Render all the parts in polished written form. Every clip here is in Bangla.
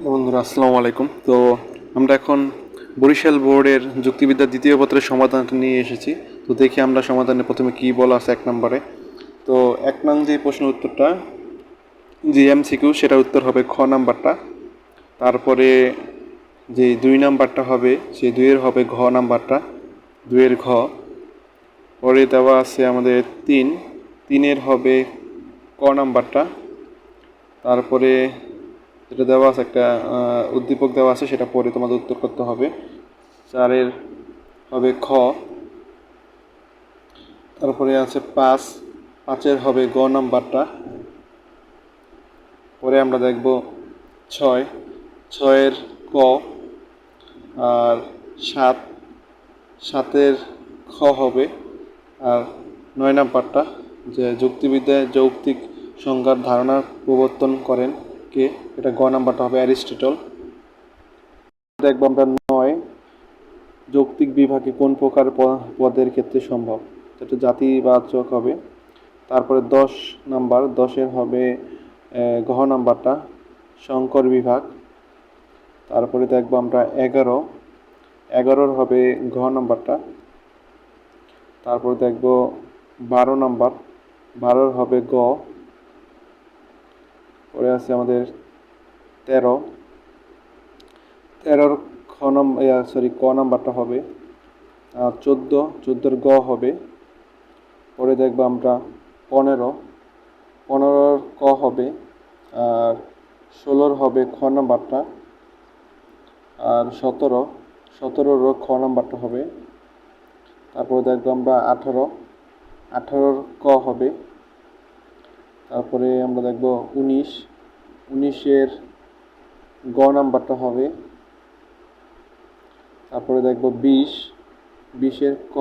বন্ধুরা আসসালামু আলাইকুম। তো আমরা এখন বরিশাল বোর্ডের যুক্তিবিদ্যার দ্বিতীয় পত্রের সমাধানটা নিয়ে এসেছি। তো দেখি আমরা সমাধানে প্রথমে কি বলা আছে 1 নম্বরে। তো 1 নং যে প্রশ্ন উত্তরটা যে এমসিকিউ সেটার উত্তর হবে খ নাম্বারটা। তারপরে যে 2 নাম্বারটা হবে সেই 2-এর হবে ঘ নাম্বারটা, 2-এর ঘ। পরে দেওয়া আছে আমাদের 3-এর হবে ক নাম্বারটা। তারপরে যেটা দেওয়া আছে একটা উদ্দীপক দেওয়া আছে, সেটা পরে তোমাদের উত্তর করতে হবে। 4-এর হবে খ। তারপরে আছে 5-এর হবে গ নাম্বারটা। পরে আমরা দেখব 6-এর ক। আর 7-এর খ হবে। আর 9 নাম্বারটা যে যুক্তিবিদ্যায় যৌক্তিক সংজ্ঞার ধারণা প্রবর্তন করেন কে, এটা গ নাম্বারটা হবে অ্যারিস্টটল। দেখব আমরা 9 যৌক্তিক বিভাগে কোন প্রকার পদের ক্ষেত্রে সম্ভব, এটা জাতিবাচক হবে। তারপরে 10 নাম্বার, 10-এর হবে ঘ নাম্বারটা সংকর বিভাগ। তারপরে দেখব আমরা 11-এর হবে ঘ নাম্বারটা। তারপরে দেখব 12 নাম্বার, 12-এর হবে গ। পরে আছে আমাদের 13-এর ক নাম্বারটা হবে। আর 14-এর গ হবে। পরে দেখব আমরা 15-এর ক হবে। আর 16-এর হবে খ নাম্বারটা। আর 17-এর খ নাম্বারটা হবে। তারপরে দেখব আমরা 18-এর ক হবে। তারপরে আমরা দেখব 19-এর গ নাম্বারটা হবে। তারপরে দেখব 20-এর ক।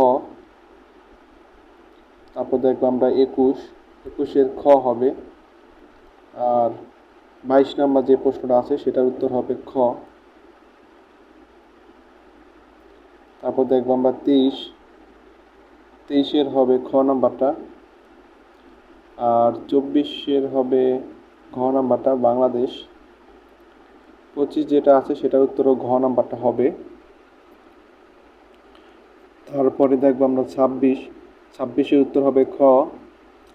তারপর দেখব আমরা 21-এর খ হবে। আর 22 নাম্বার যে প্রশ্নটা আছে সেটার উত্তর হবে খ। তারপর দেখব আমরা 23-এর হবে খ নাম্বারটা। আর 24-এর হবে ঘ নাম্বারটা বাংলাদেশ। 25 যেটা আছে সেটার উত্তরও ঘ নাম্বারটা হবে। তারপরে দেখব আমরা 26-এর উত্তর হবে খ।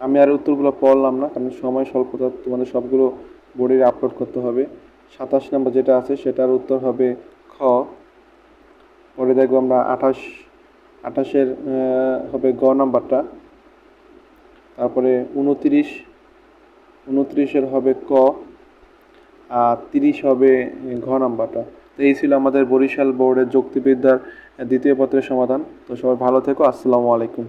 আমি আর উত্তরগুলো পড়লাম না, কারণ সময় স্বল্পতা, তোমাদের সবগুলো বোর্ডে আপলোড করতে হবে। 27 নাম্বার যেটা আছে সেটার উত্তর হবে খ। পরে দেখব আমরা 28-এর হবে গ নাম্বারটা। তারপরে 29-এর হবে ক। আর 30 হবে ঘ নাম্বারটা। তো এই ছিল আমাদের বরিশাল বোর্ডের যুক্তিবিদ্যার দ্বিতীয় পত্রের সমাধান। তো সবাই ভালো থেকো, আসসালামু আলাইকুম।